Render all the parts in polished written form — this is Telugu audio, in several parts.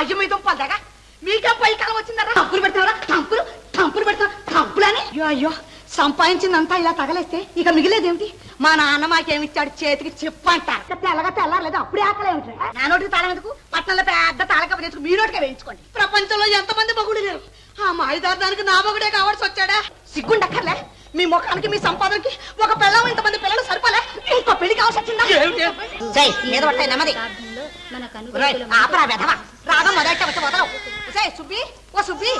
అయ్యో మీ దుంపల్దాగా మీకే పై కాలం వచ్చిందరా తంపులు పెడతావరా తంపులు పెడతావు తంపులని అయ్యో అయ్యో సంపాదించిందంతా ఇలా తగలేస్తే ఇక మిగిలేదేమిటి మా నాన్న మాకేమిచ్చాడు చేతికి చెప్పంటారు తెల్లగా తెల్లారలేదు అప్పుడే ఆకలేమిటి నా నోటికి తాళం ఎందుకు పట్టణంలో పెద్ద తాళకప్ప తెచ్చుకు మీ నోటికే వేయించుకోండి ప్రపంచంలో ఎంతమంది మగుడు లేరు ఆ మాయదార్థానికి నా మగుడే కావాల్సి వచ్చాడా సిగ్గుండక్కర్లే మీ ముఖానికి మీ సంపాదనకి ఒక పిల్లం ఇంతమంది పిల్లలు సరిపోలే ఇంకో పెళ్లి కావాల్సి వచ్చిందా మీద పడతాయి నెమ్మది ఆపరా వెధవా రాగం మొదట వదలవు సుబ్బి ఓ సుబ్బి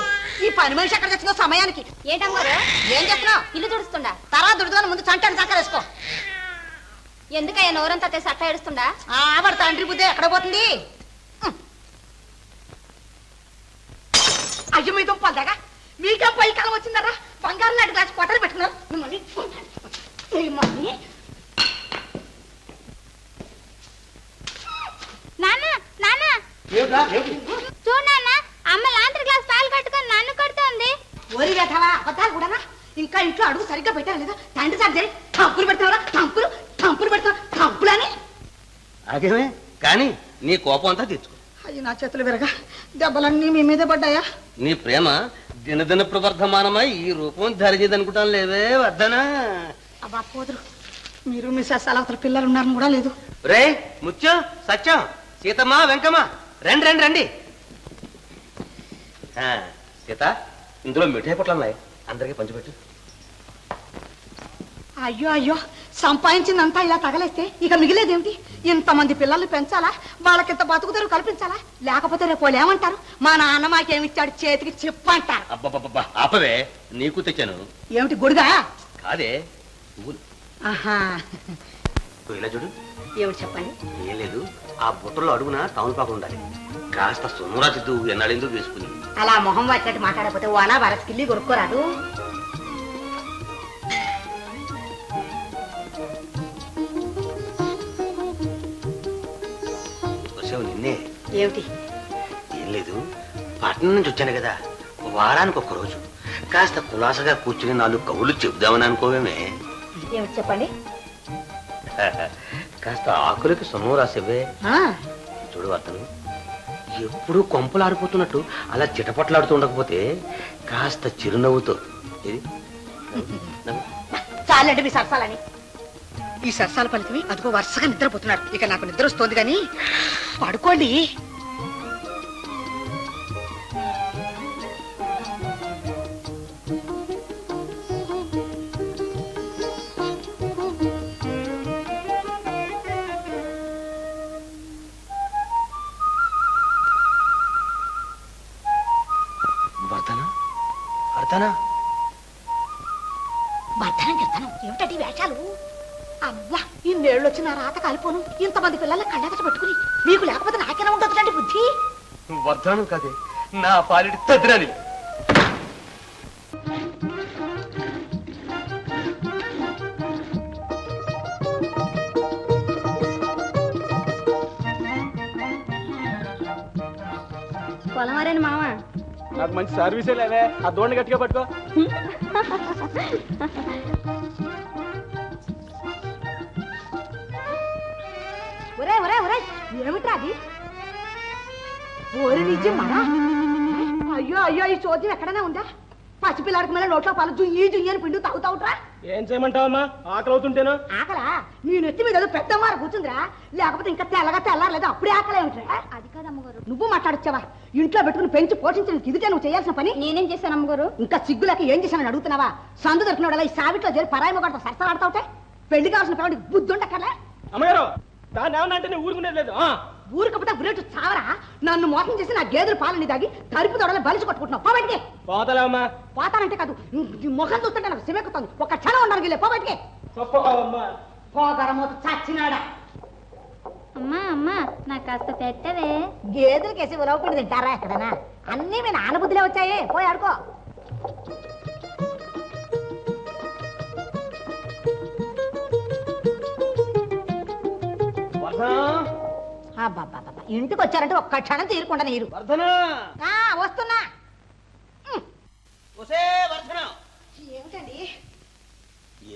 ఈ పని మనిషి ఎక్కడ తెచ్చిందో సమయానికి ఏంటమ్మారు ఏం చెప్తున్నావు ఇల్లు తుడుస్తుండా తర్వాత దుడుదని ముందు చంటాను చక్కరేసుకో ఎందుకయ్యా నోరంతా సట్ట ఏడుస్తుండా ఆవిడ తండ్రి బుద్ధి ఎక్కడ పోతుంది అయ్యో మీ దుంపల్దాగా మీకే పై కాలం వచ్చిందరా బంగారు నాటి గ్లాస్ పొట్టలు పెట్టుకున్నారు మిమ్మల్ని నాన్న నాన్న చూడు నాన్న అమ్మ లాంతర్ గ్లాస్ పాలు కట్టుకొని నన్ను కొడుతోంది ఓరి వేటావా అబద్ధాలు కూడానా ఇంకా ఇంట్లో అడుగు సరిగ్గా పెట్టారు లేదా తండ్రి సర్జరీ తంపులు పెడతావరా తంపులు పెడతావు తంపులని అదేమే కానీ నీ కోపం అంతా తెచ్చుకో. అయ్యి నా చేతులు విరగా దెబ్బలన్నీ మీ మీదే పడ్డాయా నీ ప్రేమ దినదిన ప్రవర్ధమానమై ఈ రూపం ధరిచేదనుకుంటాను లేవే వద్దనా అబ్బా పోదురు మీరు మీ ససాలవతల పిల్లలు ఉన్నారని కూడా లేదు రే ముత్యం సత్యం సీతమ్మ వెంకమ్మ రండి రండి రండి సీత ఇందులో మిఠాయి పొట్లు ఉన్నాయి అందరికీ పంచిపెట్టు అయ్యో అయ్యో సంపాదించిందంతా ఇలా తగలేస్తే ఇక మిగిలేదేమిటి ఇంతమంది పిల్లల్ని పెంచాలా వాళ్ళకింత బతుకుతారు కల్పించాలా లేకపోతే రేపు వాళ్ళు ఏమంటారు మా నాన్న మాకేమిచ్చాడు చేతికి చెప్పంటారు అబ్బబ్బబ్బా ఆపవే నీకు తెచ్చాను ఏమిటి గుడిగా కాదే పువ్వులు ఆహా ఇలా చూడు ఏమిటి చెప్పండి ఏం లేదు ఆ బుట్టలో అడుగున తమలపాకు ఉండాలి కాస్త సున్నరా చిద్దు ఎన్నాళ్ళెందుకు వేసుకుని అలా మొహం వచ్చినట్టు మాట్లాడకపోతే వానా వరసకిల్లి కొనుక్కోరాదు వచ్చావు నిన్నే ఏమిటి ఏం లేదు పట్నం నుంచి వచ్చాను కదా వారానికి ఒక్క రోజు కాస్త కులాసగా కూర్చుని 4 కవులు చెబుదామని అనుకోవేమే ఏమిటి చెప్పండి కాస్త ఆకులకి సున్నం రాసేవే చూడు అతను ఎప్పుడు కొంపలు ఆడిపోతున్నట్టు అలా చిటపట్లాడుతూ ఉండకపోతే కాస్త చిరునవ్వుతో చాలండి మీ సరసాలని ఈ సరసాల ఫలితమే అదిగో వరుసగా నిద్రపోతున్నాడు ఇక నాకు నిద్ర వస్తుంది కానీ పడుకోండి వర్ధనం చెప్తాను ఏమిటండి వేషాలు అవ్వా ఇన్నేళ్ళు వచ్చి నా రాత కాలిపోను ఇంతమంది పిల్లల కళ్ళెగట పెట్టుకుని మీకు లేకపోతే నాకేనా ఉండదులండి బుద్ధి వర్ధనం కాదే నా పాలిటి తద్దిరాని పొలమరేని మామ నాకు మంచి సర్వీసే లేవే ఆ దోణి గట్టిగా పట్టుకో ఒరే ఒరే ఒరే ఏమిట్రా అది ఓరి నిజం మరా అయ్యో అయ్యో ఈ చోద్యం ఎక్కడనే ఉందా పసిపిల్లాడికి మళ్ళీ నోట్లో పాలు జుయ్యి అని పిండు తాగుతావుట్రా ఏం చేయమంటావమ్మా ఆకలి అవుతుంటేనా ఆకలా నీ నెత్తి మీద పెద్ద మార కూర్చుందిరా లేకపోతే ఇంకా తెల్లగా తెల్లారలేదు అప్పుడే ఆకలే ఉంటారా అది కాదు అమ్మగారు నువ్వు మాట్లాడొచ్చావా ఇంట్లో పెట్టుకుని పెంచి పోషించిన ఇదిటే నువ్వు చేయాల్సిన పని నేనేం చేశాను అమ్మగారు ఇంకా సిగ్గులేక ఏం చేశానని అడుగుతున్నావా సందు దొరికిన ఈ సావిట్లో చేరి పరాయి మొగడతో సరసలాడతావుటే పెళ్లి కావాల్సిన పిల్లడికి బుద్ధి ఉండక్కర్లే అమ్మగారు దాన్ని ఏమన్నా అంటే నేను ఊరుకునేది లేదు ఊరికపోతే బుల్లెట్ చావరా నన్ను మోసం చేసి నా గేదెలు పాలని తాగి తలుపు తొడలు బలిసి కొట్టుకుంటున్నావు పోబడికి పోతలేమ్మా పోతానంటే కాదు ముఖం చూస్తుంటే నాకు సిమెక్కుతుంది ఒక క్షణం ఉండడానికి పోబడికి పోగరమోత చచ్చినాడా అమ్మా అమ్మా నాకు కాస్త పెట్టవే గేదెలకేసి ఉలవకుండా తింటారా ఎక్కడనా అన్నీ మీ నాన్న బుద్ధిలో వచ్చాయి పోయి ఆడుకో ఇంటికి వచ్చారంటే ఒక్క క్షణం తీరుకుండా నీరు వస్తున్నా ఏమిటండి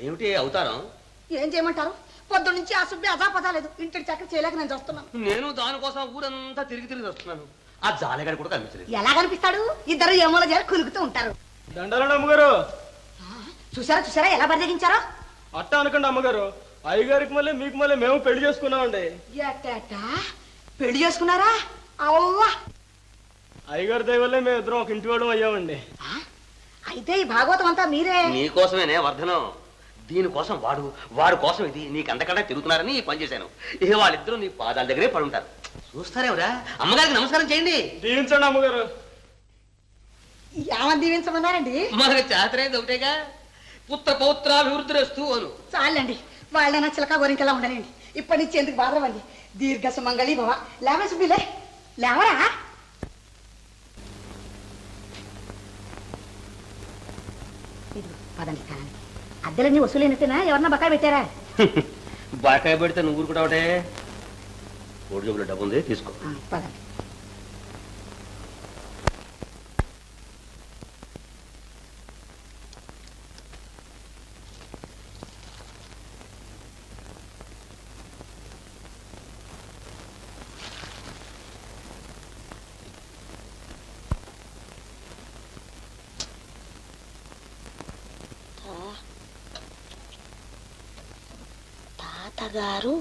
ఏమిటి అవుతారం ఏం చేయమంటారు పొద్దు నుంచి ఆ సుబ్బి అజాపజాలేదు ఇంటి చక్కర చేయలేక నేను చూస్తున్నాను నేను దానికోసం ఊరంతా తిరిగి వస్తున్నాను ఆ జాలగాడు కూడా కనిపించలేదు. ఎలా కనిపిస్తాడు? ఇద్దరు ఏమోల చేరి కులుకుతూ ఉంటారు. దండాలండి అమ్మగారు. చూసారా చూసారా ఎలా బరిదగించారో? అట్ట అనకండి అమ్మగారు, అయ్యగారికి మళ్ళీ మీకు మళ్ళీ మేము పెళ్లి చేసుకున్నామండి. పెళ్లి చేసుకున్నారా? అవ్వా, అయ్యగారి దయ వల్లే మేము ఇద్దరం ఒక ఇంటి వాడు అయ్యామండి. అయితే ఈ భాగవతం అంతా మీరే. నీకోసమేనే వర్ధనం. దీనికోసం వాడు కోసం ఇది నీకు అంతకన్నా తిరుగుతున్నారని ఈ పని చేశాను. ఇక వాళ్ళిద్దరూ నీ పాదాల దగ్గరే పడుంటారు. చూస్తారేవరా? అమ్మగారికి నమస్కారం చేయండి. దీవించండి అమ్మగారు. ఏమని దీవించమన్నారండి? మనకి చాత్రైంది ఒకటేగా, పుత్ర పౌత్రాభివృద్ధిరస్తు అను. చాలండి, వాళ్ళైనా చిలక గోరింకలా ఉండలేండి. ఇప్పటి నుంచి ఎందుకు బాధపడి దీర్ఘ సుమంగళి భవ. లేవే సుబ్బిలే, లేవరా. పదండి కానండి. అద్దెలన్నీ వసూలైనట్టేనా? ఎవరన్నా బకాయి పెట్టారా? బాకాయ పెడితే నువ్వు ఊరుకుంటా ఒకటే. కోడి జబ్బులో డబ్బు ఉంది, తీసుకో. పదండి. తాతగారు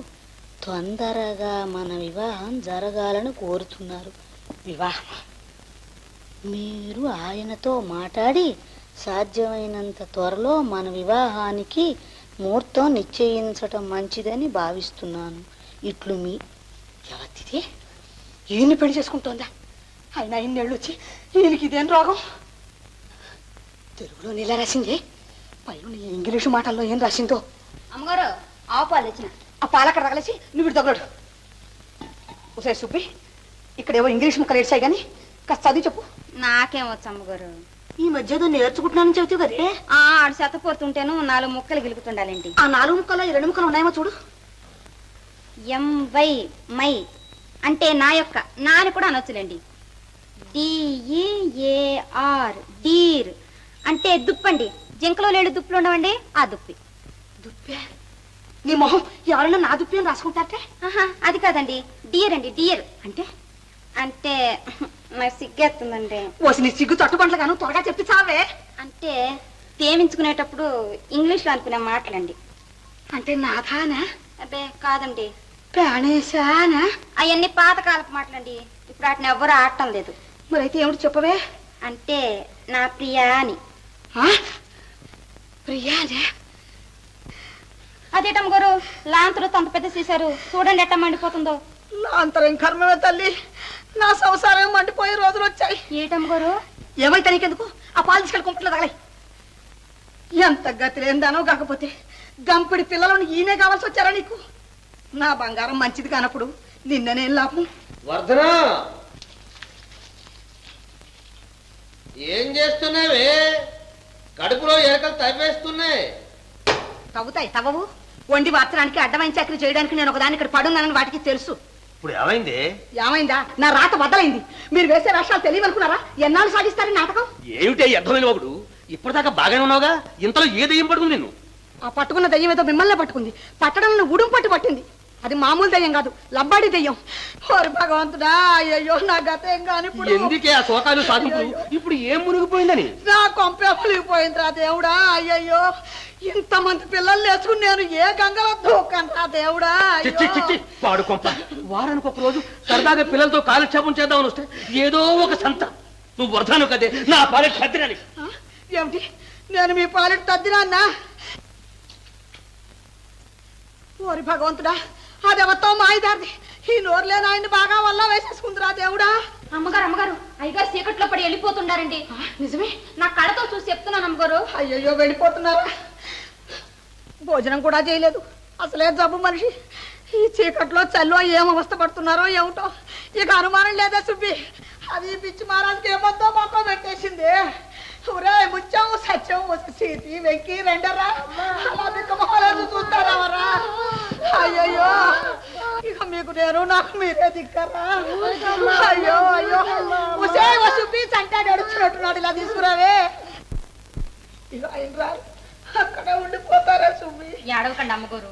తొందరగా మన వివాహం జరగాలని కోరుతున్నారు. వివాహం మీరు ఆయనతో మాట్లాడి సాధ్యమైనంత త్వరలో మన వివాహానికి ముహూర్తం నిశ్చయించటం మంచిదని భావిస్తున్నాను. ఇట్లు మీ ఎవరిది? ఈయన్ని పెళ్లి చేసుకుంటోందా? ఆయన ఇన్నేళ్ళు వచ్చి ఈయనకి ఇదేం రోగం? తెలుగులో నీలా రాసింది, పైన ఇంగ్లీషు మాటల్లో ఏం రాసిందో. అమ్మగారు ఆవు పాలు తెచ్చిన. ఆ పాలక్కడ తగలేసి నువ్వు ఇటు తగలడు. ఒకసారి సుబ్బి, ఇక్కడేవో ఇంగ్లీష్ ముక్కలు ఏడ్చాయి కానీ కాస్త చదివి చెప్పు. నాకేం వచ్చు అమ్మగారు? ఈ మధ్య ఏదో నేర్చుకుంటున్నానని చెబుతావు కదే. ఆడు చెత్తపోతుంటేను 4 ముక్కలు గిలుకుతుండాలండి. ఆ 4 ముక్కల్లో ఈ 2 ముక్కలు ఉన్నాయేమో చూడు. ఎంవై మై అంటే నా యొక్క, నా అని కూడా అనొచ్చులేండి. DEAR డీర్ అంటే దుప్పండి. జింకలో లేడు దుప్పులు ఉండవండి, ఆ దుప్పి. దుప్పే? నీ మొహం, ఎవరైనా నా దుప్పి అని రాసుకుంటారే? అది కాదండి, డియర్ అండి. డియర్ అంటే అంటే నాకు సిగ్గేస్తుందండి. ఓసి నీ సిగ్గు తట్టుబంట్ల గాను త్వరగా చెప్పి చావే. అంటే తేమించుకునేటప్పుడు ఇంగ్లీష్లో అనుకునే మాటలండి. అంటే నాథానా? అబ్బే కాదండి, ప్రాణేశానా? అవన్నీ పాతకాలపు మాటలండి. ఇప్పుడు వాటిని ఎవ్వరూ ఆడటం లేదు. మరైతే ఏమిటి చెప్పవే? అంటే నా ప్రియా అని. ప్రియానే? అదేటమ్మ గారు, లాంతరు తంత పెద్ద చేశారు చూడండి ఎట్ట మండిపోతుందో. లాంతరం కర్మమే తల్లి, నా సంసారం మండిపోయే రోజులు వచ్చాయి. ఏటమ్మ గారు? ఏమైతే నీకెందుకు? ఆ పాలు తీసుకెళ్ళి కుంపట్లో తగలై. ఎంత గతిలేందానో కాకపోతే గంపిడి పిల్లలను ఈయనే కావాల్సి వచ్చారా నీకు? నా బంగారం మంచిది కానప్పుడు నిన్ననే లాభం. వర్ధనా, ఏం చేస్తున్నావే? కడుపులో ఎరకలు తవ్వేస్తున్నాయి. తవ్వుతాయి తవ్వవు. వండి వార్చడానికి అడ్డమైన చాకరీ చేయడానికి నేను ఒకదాని ఇక్కడ పడున్నానని వాటికి తెలుసు. ఇప్పుడు ఏమైంది? ఏమైందా? నా రాత బద్దలైంది. మీరు వేసే వేషాలు తెలియనుకున్నారా? ఎన్నాళ్ళు సాగిస్తారు నాటకం? ఏమిటే అర్థమైన ఒకడు? ఇప్పటిదాకా బాగానే ఉన్నావుగా, ఇంతలో ఏ దయ్యం పడుతుంది నిన్ను? ఆ పట్టుకున్న దయ్యం ఏదో మిమ్మల్నే పట్టుకుంది. పట్టడం ఉడుం పట్టింది. అది మామూలు దయ్యం కాదు, లబ్బాడి దయ్యం. ఓరి భగవంతుడా, అయ్యో నా గతేం కాని. ఎందుకే ఆ శోకాలు సాధింపులు? ఇప్పుడు ఏం మునిగిపోయిందని? నా కొంపే మునిగిపోయిందిరా దేవుడా. అయ్యయ్యో, ఇంతమంది పిల్లలు లేచుకుని నేను ఏ గంగలో దూకనరా దేవుడా. పాడు కొంప. వారానికి ఒక రోజు సరదాగా పిల్లలతో కాలక్షేపం చేద్దామని వస్తే ఏదో ఒక సంత. నువ్వు వర్ధను కదే నా పాలెట్ తద్దినాని. ఏమిటి? నేను మీ పాలెట్ తద్దినా? ఓరి భగవంతుడా, అదెవతో మాయిదారిది. ఈ నోరులేని ఆయన్ని బాగా వల్ల వేసేసుకుందిరా దేవుడా. అమ్మగారు అమ్మగారు, అయ్యగారు చీకట్లో పడి వెళ్ళిపోతుండారండి. నిజమే? నా కళ్ళతో చూసి చెప్తున్నాను అమ్మగారు. అయ్యయ్యో, వెళ్ళిపోతున్నారా? భోజనం కూడా చేయలేదు. అసలే జబ్బు మనిషి. ఈ చీకట్లో చల్లో ఏం అవస్థ పడుతున్నారో ఏమిటో. ఇక అనుమానం లేదా సుబ్బి? అది పిచ్చి మహారాజుకి ఏమొద్దో మొక్క పెట్టేసింది. ఊరే ముత్యం సత్యం సీతి వెంకి రెండరా అలా దిక్కమహారాజు చూస్తారావరా? అయ్యయ్యో, ఇక మీకు నేను, నాకు మీరే దిక్కరా. అయ్యో అయ్యో, ఉసే సుబ్బి చంటాడు అడుచున్నట్టున్నాడు. ఇలా తీసుకురావే. ఇక ఆయన రా, అక్కడే ఉండిపోతారా సుబ్బి? ఏడవకండి అమ్మగారు,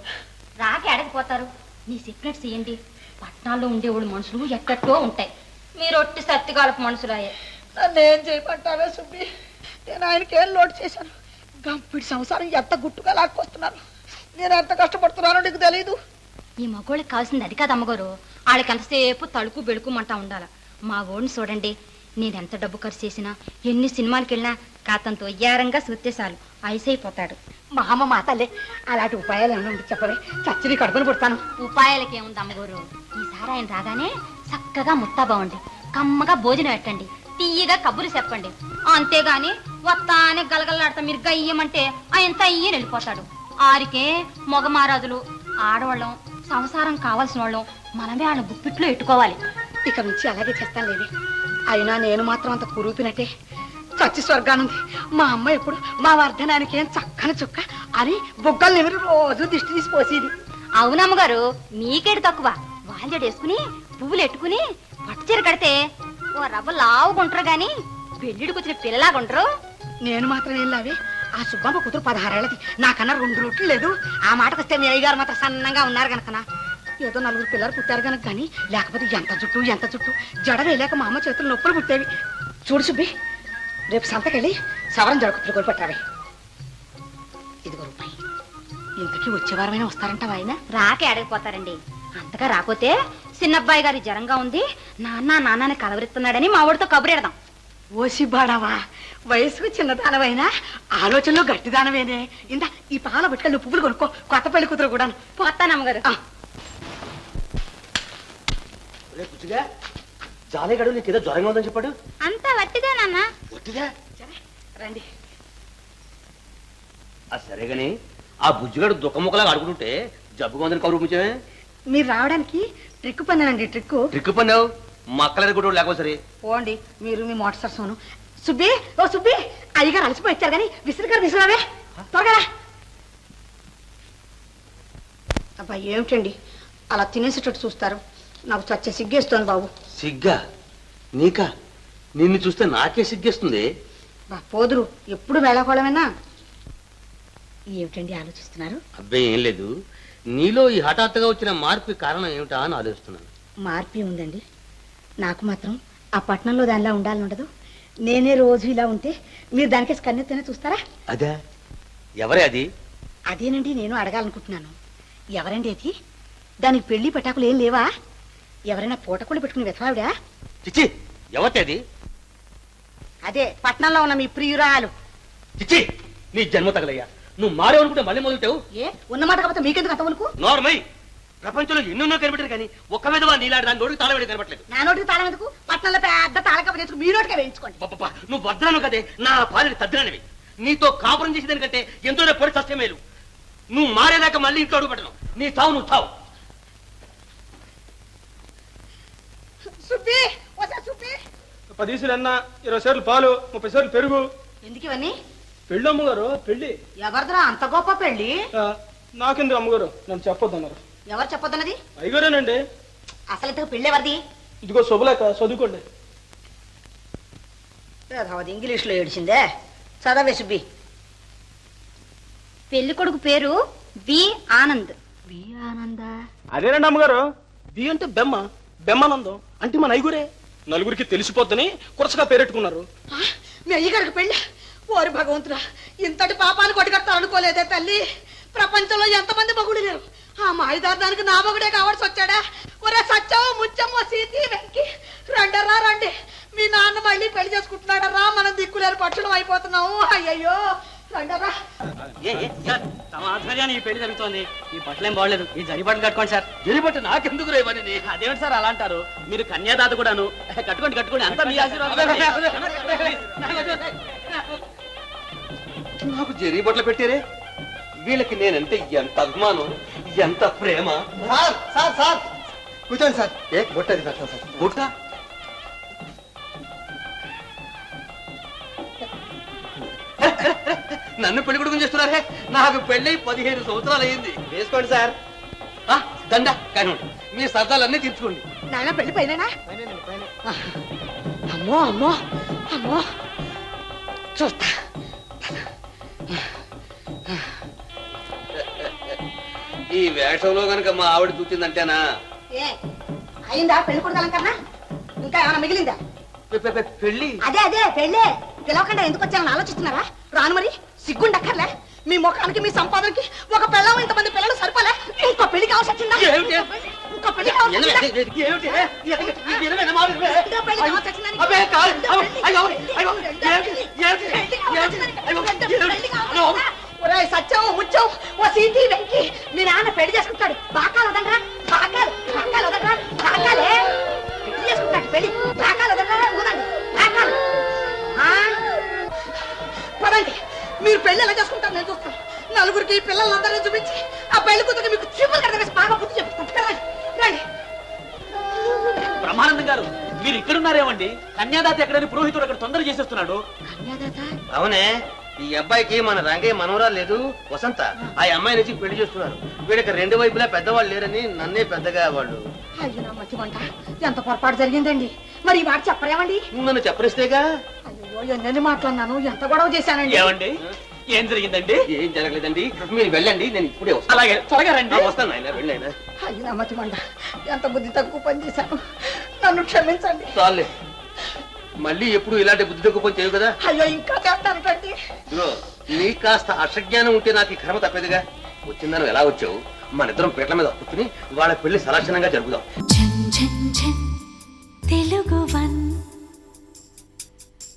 రాక ఎడకపోతారు. నీ చెప్పినట్టు చేయండి. పట్టణాల్లో ఉండేవాళ్ళు మనుషులు ఎక్కడో ఉంటాయి. మీరు ఒట్టి సత్తిగాలపు మనుషులాయే. నన్ను ఏం చేయమంటారా సుబ్బి? నేను ఆయనకి ఏం లోటు చేశాను? గంపిడి సంసారం ఎంత గుట్టుగా లాక్కొస్తున్నారు. నేను ఎంత కష్టపడుతున్నానో నీకు తెలీదు. ఈ మగోళ్ళకి కావాల్సింది అది కాదు అమ్మగారు. వాళ్ళకి ఎంతసేపు తడుకు బెడుకుమంటా ఉండాల. మా ఓడిని చూడండి, నేనెంత డబ్బు ఖర్చు చేసినా, ఎన్ని సినిమాలకు వెళ్ళినా కాతంతో ఏరంగా సుత్తేసాలు ఐసైపోతాడు. మా అమ్మ మా తల్లి అలాంటి ఉపాయాలు ఏమైనా ఉంటే చెప్పవే, చచ్చిని కడుపుని పుడతాను. ఉపాయాలకి ఏముంది అమ్మగారు, ఈసారి ఆయన రాగానే చక్కగా ముత్తా బాగుండి కమ్మగా భోజనం పెట్టండి, తీయగా కబుర్లు చెప్పండి. అంతేగాని వత్తానే గలగలాడతా మీరు గయ్యమంటే ఆయన తయ్యని వెళ్ళిపోతాడు. ఆరికే మగ మహారాజులు ఆడవాళ్ళం, సంసారం కావాల్సిన వాళ్ళం మనమే వాళ్ళ గుప్పిట్లో ఎట్టుకోవాలి. ఇక నుంచి అలాగే చేస్తాను లేవే. అయినా నేను మాత్రం అంత కురూపినట్టే చచ్చి స్వర్గానుంది. మా అమ్మ ఎప్పుడు మా వర్ధనానికి ఏం చక్కని చుక్క అని బొగ్గలు ఎవరు రోజు దిష్టి తీసి పోసేది. అవునమ్మగారు, మీకేడు తక్కువ. వాంజడు వేసుకుని పువ్వులు ఎట్టుకుని పట్టుచీర కడితే ఓ రవ్వ లావుకుంటారు గాని పెళ్లిడికి వచ్చిన పిల్లలాగుంటారు. నేను మాత్రం ఏం లావే, ఆ సుబ్బమ్మ కూతురు 16 ఏళ్ళది, నాకన్నా 2 రొట్లు లేదు. ఆ మాటకు వస్తే మీ అయ్యగారు మాత్రం సన్నంగా ఉన్నారు గనకనా, ఏదో 4 పిల్లలు పుట్టారు గనక. కానీ లేకపోతే ఎంత చుట్టూ జడ వేయలేక మా అమ్మ చేతులు నొప్పులు పుట్టేవి. చూడు సుబ్బి, రేపు సంతకెళ్ళి సవరం జడకుతులు కొనిపెట్టావే. ఇదిగో రూపాయి. ఇంతకీ వచ్చే వారమైనా వస్తారంటావా ఆయన? రాకే అడగపోతారండి. అంతగా రాకపోతే చిన్నబ్బాయి గారి జ్వరంగా ఉంది, నాన్నని కలవరిస్తున్నాడని మా వాడితో కబురెడదాం. ఓసి బాడవా, వయసుకు చిన్నదానమైనా ఆలోచనలో గట్టిదానమేనే. ఇందా ఈ పాల బట్టుకెళ్ళి పువ్వులు కొనుక్కో, కొత్త పెళ్లి కూతురు కూడా. పోతానమ్మగారు. జాలేగాడు నీకేదో జ్వరంగా ఉందని చెప్పాడు. అంతా వట్టిదే నాన్న. వట్టిదా? రండి. సరే గాని ఆ బుజ్జిగాడు దుఃఖముఖలాగా అడుగుతుంటే జబ్బుగా ఉందని కబురు పుచ్చావే. మీరు రావడానికి ట్రిక్ పన్నానండి. ట్రిక్ పన్నావు మక్కలేదు కూడా లేకపోతే సరే పోండి మీరు మీ మోటార్ సర్సోను. సుబ్బి, ఓ సుబ్బి, అయ్యగారు అలసిపోయి వచ్చారు కానీ విసిరావే త్వరగా. అబ్బా ఏమిటండి అలా తినేసేటట్టు చూస్తారు? నాకు చచ్చే సిగ్గేస్తుంది బాబు. సిగ్గా నీకా? నిన్ను చూస్తే నాకే సిగ్గేస్తుంది. పోదురు ఎప్పుడు వేళాకోళమేనా? ఏమిటండి ఆలోచిస్తున్నారు? అబ్బాయి ఏం లేదు, నీలో ఈ హఠాత్తుగా వచ్చిన మార్పు కారణం ఏమిటా అని ఆలోచిస్తున్నాను. మార్పు ఉందండి. నాకు మాత్రం ఆ పట్టణంలో దానిలా ఉండాలని ఉండదు. నేనే రోజు ఇలా ఉంటే మీరు దానికేసి కన్నెత్తనే చూస్తారా? అదే ఎవరే అది? అదేనండి నేను అడగాలనుకుంటున్నాను. ఎవరండి అది? దానికి పెళ్లి పటాకులు ఏం లేవా? ఎవరైనా పూటకోళ్ళు పెట్టుకుని వెతవావిడా? చిచ్చి ఎవరిది అది? అదే పట్నంలో ఉన్న మీ ప్రియురాలు. చిచ్చి నీ జన్మ తగలయ్యా, నువ్వు మారేవనుకుంటే మళ్ళీ మొదలుతావు. ఏ ఉన్నమాట కాకపోతే మీకెందుకు అంతవరకు? నోర్మై, ప్రపంచంలో ఎన్నెన్నో కనిపెట్టారు కానీ ఒక్క విధవా నీలాంటి దాని నోటికి తాళవేడి కనబట్లేదు. నా నోటికి తాళం ఎందుకు? పట్నంలో పెద్ద తాళకప్ప తెచ్చుకు మీ నోటికే వేయించుకోండి. పప్ప నువ్వు భద్రాను కదే, నా పాలిని తద్దినవి. నీతో కాపురం చేసేదానికంటే ఎంతో పొడి సస్య మేలు. నువ్వు మారేదాకా మళ్ళీ ఇంట్లో అడుగు పెట్టను. నీ తావు నువ్వు తావు. సుబ్బి, ఓసారి సుబ్బి. 10 ఈసులు అన్న, 20 సేర్లు పాలు, 30 సేర్లు పెరుగు. ఎందుకు ఇవన్నీ? పెళ్ళి అమ్మగారు, పెళ్ళి. ఎవరిదిరా అంత గొప్ప పెళ్లి? నాకెందుకు అమ్మగారు, నన్ను చెప్పొద్దన్నారు. ఎవరు చెప్పొద్దన్నది? అయ్యగారేనండి. అసలు ఇంతకు పెళ్లి ఎవరిది? ఇదిగో శుభలేక చదువుకోండి. ఇంగ్లీష్ లో ఏడిచిందే, చదవే సుబ్బి. పెళ్లి కొడుకు పేరు బి ఆనంద్. బి ఆనందా? అదేనండి అమ్మగారు. బి అంటే బెమ్మ, బెమ్మానందం అంటే మన ఐగురే. నలుగురికి తెలిసిపోద్దని కురసగా పేరెట్టుకున్నారు. మీ అయ్యగారికి పెళ్ళి? ఓరి భగవంతుడా, ఇంతటి పాపాలు కొట్టుకడతా అనుకోలేదే తల్లి. ప్రపంచంలో ఎంతమంది మగుడు లేరు. ఆ మాయదార్థానికి నా మగుడే కావాల్సి వచ్చాడా? ఒరే సత్యము ముచ్చమ్మ సీతి వెంకి రండరా రండి. మీ నాన్న మళ్ళీ పెళ్లి చేసుకుంటున్నాడరా. మనం దిక్కులేరు పక్షులం అయిపోతున్నాము. అయ్యయ్యో రండరా. తమ ఆధ్వర్యాన్ని ఈ పెళ్లి జరుగుతోంది. ఈ బట్టలు ఏం బాగలేదు, ఈ జరి బట్టలు కట్టుకోండి సార్. జరిబట్టి నాకెందుకు రేవని? అదేమిటి సార్ అలా అంటారు? మీరు కన్యాదాత కూడాను. కట్టుకోండి కట్టుకోండి, అంతా మీ ఆశీర్వాదం. నాకు జరీ బట్టలు పెట్టారే. వీళ్ళకి నేనంటే ఎంత అభిమానం, ఎంత ప్రేమ. సార్ సార్ సార్ కూర్చోండి సార్. ఏ బొట్టది పెట్టాలి సార్. బుట్ట నన్ను పెళ్లి కొడుకుని చేస్తున్నారే. నాకు పెళ్ళై 15 సంవత్సరాలు అయింది. వేసుకోండి సార్. దండ కానీ మీ సరదాలన్నీ తీర్చుకోండి. నాన్న పెళ్లి పైన? అమ్మో అమ్మో అమ్మో చూస్తా. ఈ వేషంలో గనక మా ఆవిడ చూచిందంటేనా? ఏ అయిందా పెళ్లి కొడుకు అలంకరణ? ఇంకా ఏమైనా మిగిలిందా? పెళ్లి అదే అదే పెళ్ళే. పిలవకుండా ఎందుకు వచ్చానని ఆలోచిస్తున్నారా? రాను మరి, సిగ్గుండక్కర్లే. మీ ముఖానికి మీ సంపాదనకి ఒక పిల్లం ఇంతమంది పిల్లలు సరిపోలే. ఇంకో పెళ్లి కావాల్సి వచ్చిందా? ఇంకో పెళ్లి కావాల్సి వచ్చిందా? ఒరేయ్ సత్యం ముత్యం, ఓ సీటీ వెంకి, మీ నాన్న పెళ్లి చేసుకుంటాడు. బాకాలు వదలరా, బాకాలు బాకాలు వదలరా, బాకాలే పెళ్లి చేసుకుంటాడు. పెళ్లి బాకాలు వదలరా, ఊదండి బాకాలు. పదండి, మీరు పెళ్లి ఎలా చేసుకుంటారు నేను చూస్తాను. నలుగురికి పిల్లలందరినీ చూపించి ఆ పెళ్లి కూతురికి మీకు చూపులు కట్ట వేసి బాగా బుద్ధి చెప్తాను. రండి. బ్రహ్మానందం గారు, మీరు ఇక్కడున్నారేమండి? కన్యాదాత ఎక్కడని పురోహితుడు అక్కడ తొందర చేసేస్తున్నాడు. కన్యాదాత? అవునే, ఈ అబ్బాయికి మన రంగయ్య మనవరాలు లేదు వసంత, ఆ అమ్మాయి నుంచి పెళ్లి చేస్తున్నారు. వీడికి రెండు వైపులా పెద్దవాళ్ళు లేరని నన్నే పెద్దగా వాళ్ళు. అయ్యో నా మతి వంట, ఎంత పొరపాటు జరిగిందండి. మరి ఈ మాట చెప్పరేమండి? నన్ను చెప్పరిస్తేగా. అయ్యో ఎన్నెన్ని మాట్లాడినాను, ఎంత గొడవ చేశానండి. ఏమండి, ఏం జరిగిందండి? ఏం జరగలేదండి, మీరు వెళ్ళండి, నేను ఇప్పుడే వస్తాను. అలాగే త్వరగా రండి. వస్తాను ఆయన, వెళ్ళైనా. అయ్యో నా మతి వంట, ఎంత బుద్ధి తక్కువ పని చేశాను, నన్ను క్షమించండి. చాలే, మళ్ళీ ఎప్పుడు ఇలాంటి బుద్ధి తక్కువ పని చేయవు కదా. అయ్యో ఇంకా చేస్తానండి. ఇదిగో, నీకు కాస్త అసజ్ఞానం ఉంటే నాకు ఈ క్రమ తప్పేదిగా. వచ్చిందని ఎలా వచ్చావు? మన ఇద్దరం పీటల మీద కూర్చుని వాళ్ళ పెళ్లి సలక్షణంగా జరుపుదాం.